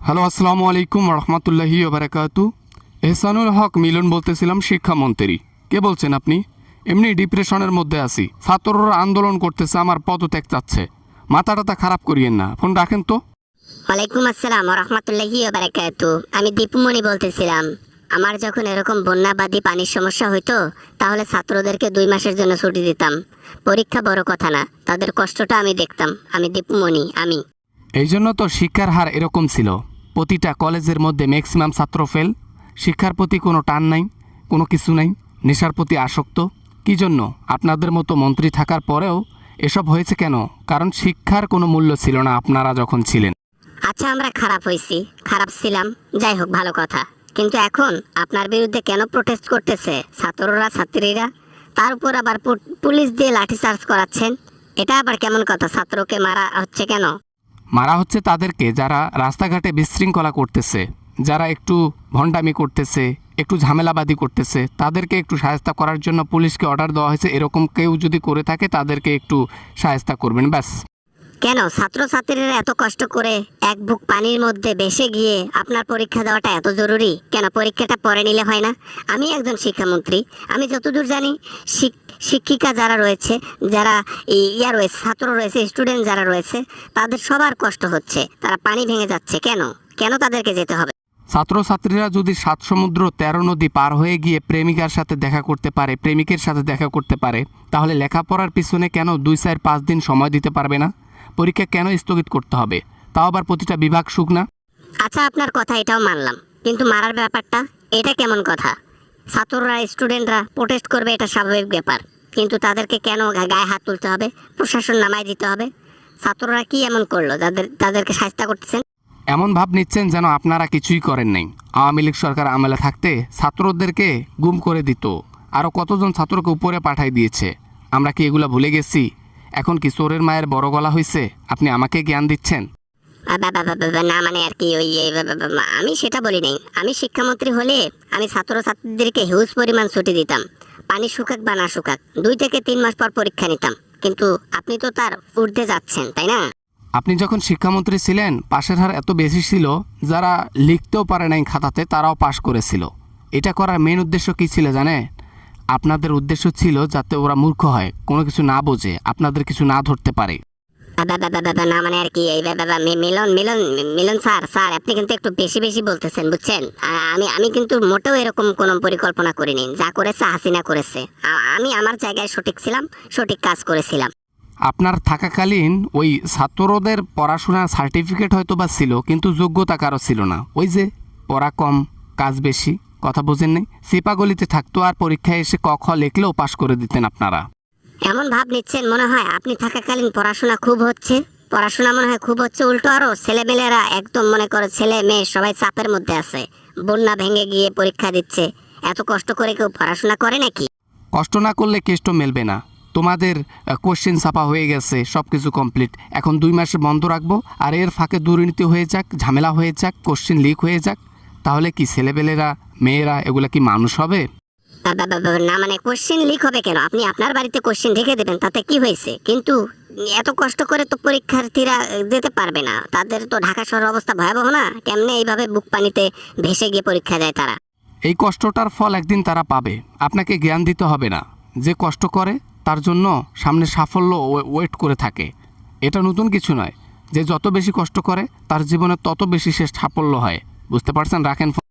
Hello, আসসালামু আলাইকুম রহমতুল্লাহি ওবারাকাতু। এহসানুল হক মিলন বলতেছিলাম, শিক্ষামন্ত্রী। কে বলছেন আপনি? এমনি ডিপ্রেশনের মধ্যে আছি, ছাত্ররা আন্দোলন করতেছে, আমার পদত্যাগ চাচ্ছে। মাথাটা খারাপ করিয়েন না, ফোন রাখেন তো। ওয়ালাইকুম আসসালাম রহমতুল্লাহি ওবারাকাতু। আমি দীপুমণি বলতেছিলাম। আমার যখন এরকম বন্যাবাদী পানির সমস্যা হইতো, তাহলে ছাত্রদেরকে 2 মাসের জন্য ছুটি দিতাম। পরীক্ষা বড় কথা না, তাদের কষ্টটা আমি দেখতাম। আমি দীপুমণি। এই জন্য তো শিক্ষার হার এরকম ছিল। প্রতিটা কলেজের মধ্যে ম্যাক্সিমাম ছাত্র ফেল। শিক্ষার প্রতি কোনো টান নাই, কোনো কিছু নাই, নেশার প্রতি আসক্ত। কি জন্য? আপনাদের মতো মন্ত্রী থাকার পরেও এসব হয়েছে কেন? কারণ শিক্ষার কোনো মূল্য ছিল না আপনারা যখন ছিলেন। আচ্ছা, আমরা খারাপ হইছি, খারাপ ছিলাম, যাই হোক, ভালো কথা। কিন্তু এখন আপনার বিরুদ্ধে কেন প্রোটেস্ট করতেছে ছাত্ররা, ছাত্রীরা? তার উপর আবার পুলিশ দিয়ে লাঠিচার্জ করাচ্ছেন। এটা আবার কেমন কথা? ছাত্রকে মারা হচ্ছে কেন? মারা হচ্ছে তাদেরকে যারা রাস্তাঘাটে বিশৃঙ্খলা করতেছে, যারা একটু ভণ্ডামি করতেছে, একটু ঝামেলাবাদী করতেছে, তাদেরকে একটু সাহায্য করার জন্য পুলিশকে অর্ডার দেওয়া হয়েছে। এরকম কেউ যদি করে থাকে তাদেরকে একটু সাহায্য করবেন, ব্যাস। কেন ছাত্রছাত্রীরা এত কষ্ট করে এক বুক পানির মধ্যে ভেসে গিয়ে আপনার পরীক্ষা দেওয়াটা এত জরুরি কেন? পরীক্ষাটা পরে নিলে হয় না? আমি একজন শিক্ষামন্ত্রী, আমি যতদূর জানি শিক্ষিকা যারা রয়েছে, যারা রয়েছে, ছাত্র রয়েছে, স্টুডেন্ট যারা রয়েছে, তাদের সবার কষ্ট হচ্ছে। তারা পানি ভেঙে যাচ্ছে, কেন কেন তাদেরকে যেতে হবে? ছাত্রছাত্রীরা যদি 7 সমুদ্র 13 নদী পার হয়ে গিয়ে প্রেমিকার সাথে দেখা করতে পারে, প্রেমিকের সাথে দেখা করতে পারে, তাহলে লেখাপড়ার পিছনে কেন 2, 4, 5 দিন সময় দিতে পারবে না? পরীক্ষা কেন স্থগিত করতে হবে? তাও আবার প্রতিটা বিভাগ সুখ না? আচ্ছা, আপনার কথা এটাও মানলাম, কিন্তু মারার ব্যাপারটা এটা কেমন কথা? ছাত্ররা, স্টুডেন্টরা প্রোটেস্ট করবে, এটা স্বাভাবিক ব্যাপার, কিন্তু তাদেরকে কেন গায়ে হাত তুলতে হবে? প্রশাসন নামায় দিতে হবে? ছাত্ররা কি এমন করলো তাদেরকে শাস্তি করতেছেন? এমন ভাব নিচ্ছেন যেন আপনারা কিছুই করেন নাই। আওয়ামী লীগ সরকার আমলে থাকতে ছাত্রদেরকে গুম করে দিত, আরও কতজন ছাত্রকে উপরে পাঠাই দিয়েছে। আমরা কি এগুলা ভুলে গেছি? এখন কি চোরের মায়ের বড় গলা হয়েছে? আপনি আমাকে জ্ঞান দিচ্ছেন? না, মানে আর কি, আমি সেটা বলি নাই। আমি শিক্ষামন্ত্রী হলে আমি ছাত্রছাত্রীদেরকে হিউজ পরিমাণ ছুটি দিতাম। পানি শুকাক বা না শুকাক, 2 থেকে 3 মাস পর পরীক্ষা নিতাম। কিন্তু আপনি তো তার ঊর্ধ্বে যাচ্ছেন, তাই না? আপনি যখন শিক্ষামন্ত্রী ছিলেন, পাশের হার এত বেশি ছিল, যারা লিখতেও পারে নাই খাতাতে তারাও পাশ করেছিল। এটা করার মেন উদ্দেশ্য কী ছিল জানে? আপনাদের উদ্দেশ্য ছিল যাতে ওরা মূর্খ হয়, কোনো কিছু না বোঝে, আপনাদের কিছু না ধরতে পারে। না, মানে আর কি, মিলন মিলন মিলন স্যার, আপনি কিন্তু একটু বেশি বেশি বলতেছেন, বুঝছেন? আমি কিন্তু মোটেও এরকম কোনো পরিকল্পনা করিনি। যা করেছে হাসিনা করেছে। আমি আমার জায়গায় সঠিক ছিলাম, সঠিক কাজ করেছিলাম। আপনার থাকাকালীন ওই ছাত্রদের পড়াশোনার সার্টিফিকেট হয়তো বা ছিল, কিন্তু যোগ্যতা কারো ছিল না। ওই যে পড়া কম, কাজ বেশি, কথা বোঝেন নাই, সিপাগলিতে থাকতো আর পরীক্ষায় এসে ক খ লিখলেও পাশ করে দিতেন আপনারা। এমন ভাব নিচ্ছেন মনে হয় আপনি থাকাকালীন পড়াশোনা খুব হচ্ছে। পড়াশোনা মনে হয় খুব হচ্ছে, উল্টো আরো ছেলেমেয়েরা একদম, মনে করো, ছেলে মেয়ে সবাই চাপের মধ্যে আছে। বন্যা ভেঙে গিয়ে পরীক্ষা দিচ্ছে। এত কষ্ট করে কেউ পড়াশোনা করে নাকি? কষ্ট না করলে কেষ্ট মেলবে না। তোমাদের কোশ্চেন ছাপা হয়ে গেছে, সব কিছু কমপ্লিট। এখন 2 মাসে বন্ধ রাখবো, আর এর ফাঁকে দুর্নীতি হয়ে যাক, ঝামেলা হয়ে যাক, কোশ্চেন লিক হয়ে যাক, তাহলে কি ছেলেবেলেরা, মেয়েরা এগুলা কি মানুষ হবে? না, মানে কোশ্চেন লিক হবে কেন? আপনি আপনার বাড়িতে কোশ্চেন রেখে দেবেন, তাতে কি হয়েছে? কিন্তু এত কষ্ট করে তো পরীক্ষার্থীরা যেতে পারবে না। তাদের তো ঢাকা শহরের অবস্থা ভয়াবহ না? কেমনে এইভাবে বুক পানিতে ভেসে গিয়ে পরীক্ষা দেয় তারা? এই কষ্টটার ফল একদিন তারা পাবে। আপনাকে জ্ঞান দিতে হবে না। যে কষ্ট করে তার জন্য সামনে সাফল্য ওয়েট করে থাকে। এটা নতুন কিছু নয়। যে যত বেশি কষ্ট করে তার জীবনে তত বেশি সে সাফল্য হয়। বুঝতে পারছেন? রাখেন।